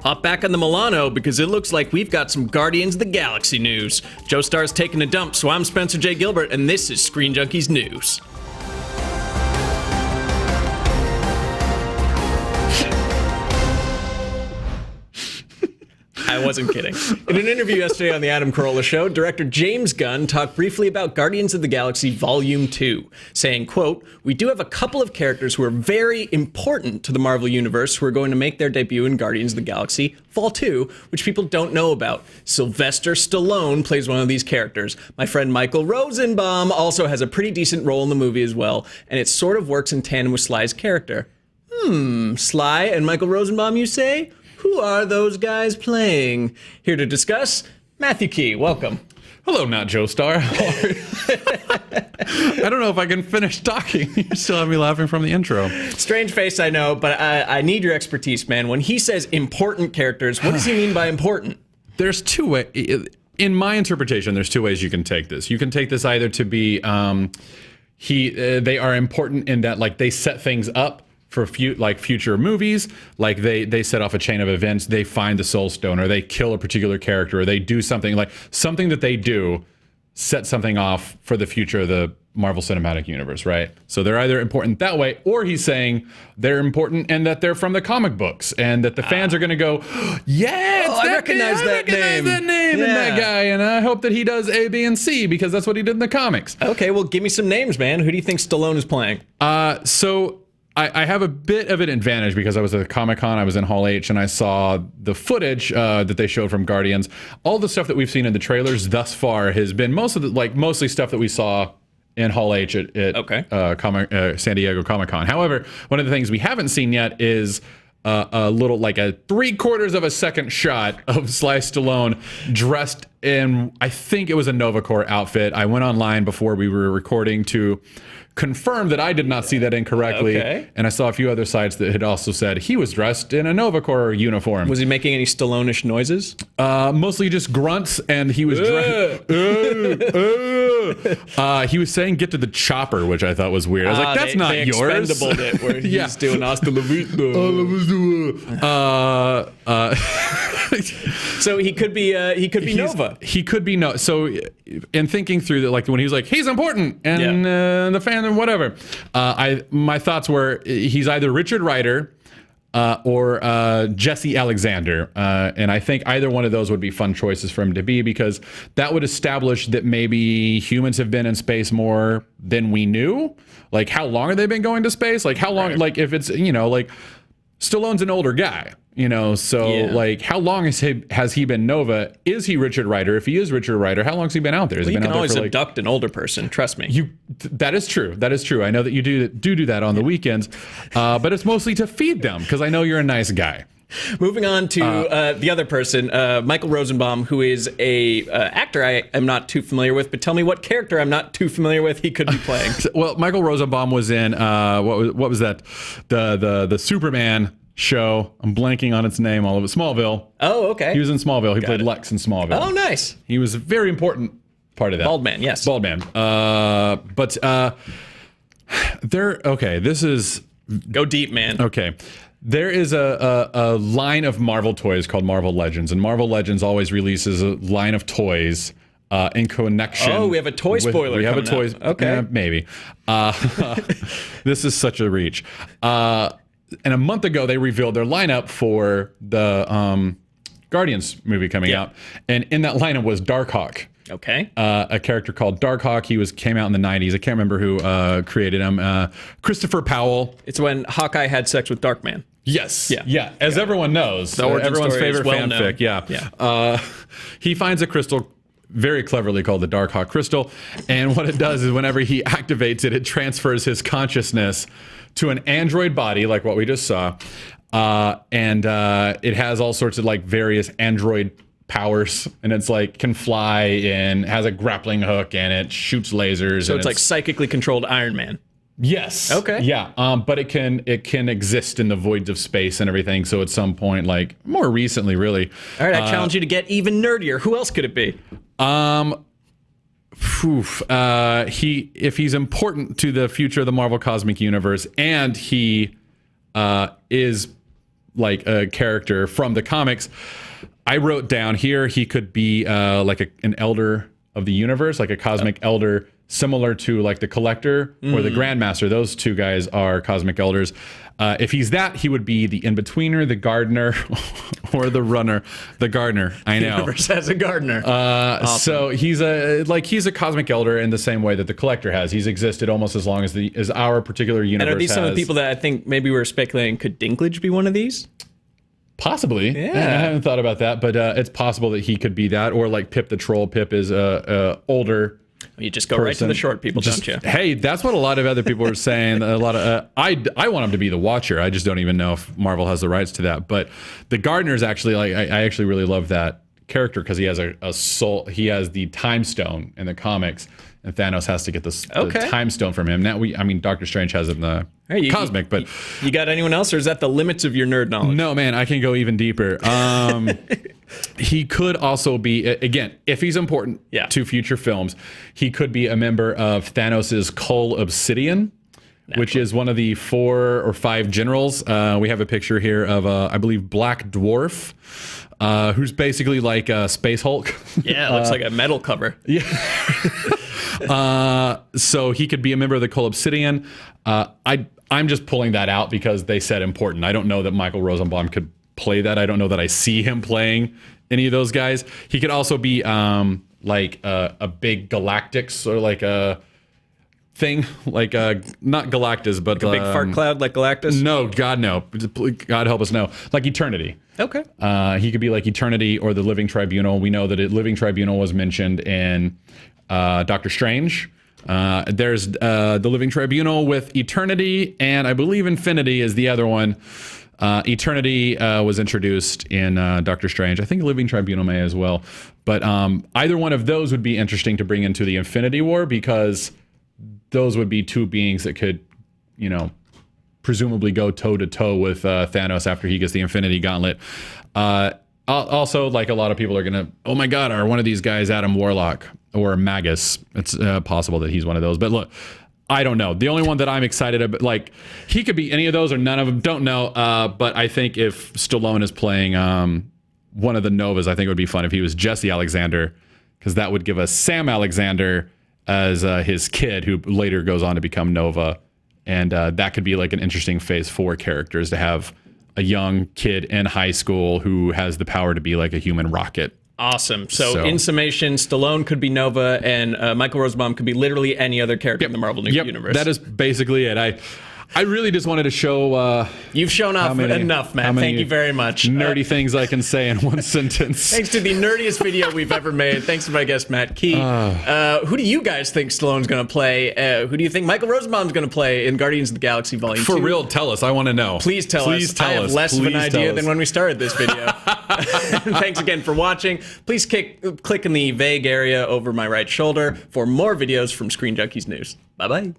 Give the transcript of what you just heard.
Hop back on the Milano because it looks like we've got some Guardians of the Galaxy news. Joe Starr's taking a dump, so I'm Spencer J. Gilbert, and this is Screen Junkies News. I wasn't kidding. In an interview yesterday on the Adam Carolla Show, director James Gunn talked briefly about Guardians of the Galaxy Volume 2, saying, quote, "We do have a couple of characters who are very important to the Marvel Universe who are going to make their debut in Guardians of the Galaxy Vol 2, which people don't know about. Sylvester Stallone plays one of these characters. My friend Michael Rosenbaum also has a pretty decent role in the movie as well, and it sort of works in tandem with Sly's character." Sly and Michael Rosenbaum, you say? Who are those guys playing? Here to discuss, Matthew Key. Welcome. Hello, not Joe Starr. I don't know if I can finish talking. You still have me laughing from the intro. Strange face, I know, but I need your expertise, man. When he says important characters, what does he mean by important? There's two ways. In my interpretation, there's two ways you can take this. You can take this either to be they are important in that, like, they set things up for future movies, like they set off a chain of events, they find the Soul Stone, or they kill a particular character, or they do something, like something that they do set something off for the future of the Marvel Cinematic Universe, right? So they're either important that way, or he's saying they're important and that they're from the comic books, and that the fans are going to go, yeah, it's I recognize that name and that guy, and I hope that he does A, B, and C because that's what he did in the comics. Okay, well, give me some names, man. Who do you think Stallone is playing? So I have a bit of an advantage because I was at Comic-Con, I was in Hall H, and I saw the footage that they showed from Guardians. All the stuff that we've seen in the trailers thus far has been mostly stuff that we saw in Hall H at San Diego Comic-Con. However, one of the things we haven't seen yet is a little, like a 3/4 of a second shot of Sly Stallone dressed in, I think it was a Nova Corps outfit. I went online before we were recording to confirm that I did not see that incorrectly. Okay. And I saw a few other sites that had also said he was dressed in a Nova Corps uniform. Was he making any Stallone-ish noises? Mostly just grunts, and he was he was saying "get to the chopper," which I thought was weird. I was like, "That's not yours." Expendabled it where he's doing "Hasta la vista." So he could be Nova. He could be no. So in thinking through that, like when he was like, he's important, and the fan and whatever, my thoughts were he's either Richard Rider or Jesse Alexander, and I think either one of those would be fun choices for him to be, because that would establish that maybe humans have been in space more than we knew. Like, how long have they been going to space? Like, how long? Right. Like, if it's, like Stallone's an older guy, like, how long has he been Nova? Is he Richard Rider? If he is Richard Rider, how long has he been out there? You can always abduct an older person. Trust me. That is true. That is true. I know that you do that on the weekends, but it's mostly to feed them, because I know you're a nice guy. Moving on to the other person, Michael Rosenbaum, who is a actor I am not too familiar with, but tell me what character I'm not too familiar with he could be playing. Well, Michael Rosenbaum was in what was that? The Superman show. I'm blanking on its name. All of it. Smallville. Oh, okay. He was in Smallville. He played Lex in Smallville. Oh, nice. He was a very important part of that. Bald man, yes. Bald man. This is... Go deep, man. Okay. There is a line of Marvel toys called Marvel Legends, and Marvel Legends always releases a line of toys in connection. Oh, we have a toy spoiler. We have a toy. Okay, maybe. This is such a reach. And a month ago, they revealed their lineup for the Guardians movie coming out, and in that lineup was Darkhawk. Okay. A character called Darkhawk. He came out in the 90s. I can't remember who created him. Christopher Powell. It's when Hawkeye had sex with Darkman. Yes. Yeah. As everyone knows. Everyone's favorite fanfic. Yeah. He finds a crystal, very cleverly called the Darkhawk Crystal. And what it does is whenever he activates it, it transfers his consciousness to an android body, like what we just saw. And it has all sorts of like various android powers, and it's like can fly and has a grappling hook, and it shoots lasers. So it's like psychically controlled Iron Man. Yes. Okay. Yeah. But it can exist in the voids of space and everything. So at some point, like more recently, really. All right. I challenge you to get even nerdier. Who else could it be? If he's important to the future of the Marvel Cosmic Universe, and he is like a character from the comics. I wrote down here he could be like an elder of the universe, like a cosmic elder, similar to like the Collector or the Grandmaster. Those two guys are cosmic elders. If he's that, he would be the in-betweener, the gardener, or the runner. The gardener, I know. The universe has a gardener. Awesome. So he's a cosmic elder in the same way that the Collector has. He's existed almost as long as our particular universe has. And are these some of the people that I think maybe we were speculating, could Dinklage be one of these? Possibly. Yeah. I haven't thought about that, but it's possible that he could be that, or like Pip the Troll. Pip is older. You just go right to the short people, don't you? Hey, that's what a lot of other people are saying. A lot of I want him to be the Watcher. I just don't even know if Marvel has the rights to that. But the Gardener is actually like I actually really love that character because he has a soul. He has the Time Stone in the comics, and Thanos has to get the Time Stone from him. Now Doctor Strange has it in the cosmic. But you got anyone else, or is that the limits of your nerd knowledge? No, man, I can go even deeper. He could also be, again, if he's important to future films, he could be a member of Thanos' Cull Obsidian, which is one of the 4 or 5 generals. We have a picture here of, I believe, Black Dwarf, who's basically like a Space Hulk. Yeah, it looks like a metal cover. Yeah. So he could be a member of the Cull Obsidian. I'm just pulling that out because they said important. I don't know that Michael Rosenbaum could play that. I don't know that I see him playing any of those guys. He could also be like a big Galactics or like a thing, like not Galactus, but like a big fart cloud like Galactus. No, God no. God help us no. Like Eternity. Okay. He could be like Eternity or the Living Tribunal. We know that Living Tribunal was mentioned in Doctor Strange. There's the Living Tribunal with Eternity, and I believe Infinity is the other one. Eternity was introduced in Doctor Strange. I think Living Tribunal may as well. But either one of those would be interesting to bring into the Infinity War because those would be 2 beings that could, presumably go toe-to-toe with Thanos after he gets the Infinity Gauntlet. Also, like a lot of people are going to, oh my God, are one of these guys Adam Warlock or Magus? It's possible that he's one of those. But look, I don't know. The only one that I'm excited about, like, he could be any of those or none of them. Don't know. But I think if Stallone is playing one of the Novas, I think it would be fun if he was Jesse Alexander, because that would give us Sam Alexander as his kid, who later goes on to become Nova. And that could be like an interesting Phase 4 characters to have a young kid in high school who has the power to be like a human rocket. Awesome. So in summation, Stallone could be Nova, and Michael Rosenbaum could be literally any other character in the Marvel universe. That is basically it. I really just wanted to show... You've shown off enough, Matt. Thank you very much. Nerdy things I can say in one sentence. Thanks to the nerdiest video we've ever made. Thanks to my guest, Matt Key. Who do you guys think Stallone's going to play? Who do you think Michael Rosenbaum's going to play in Guardians of the Galaxy Volume 2? For real, tell us. I want to know. Please tell us. I have less of an idea than when we started this video. Thanks again for watching. Please click in the vague area over my right shoulder for more videos from Screen Junkies News. Bye-bye.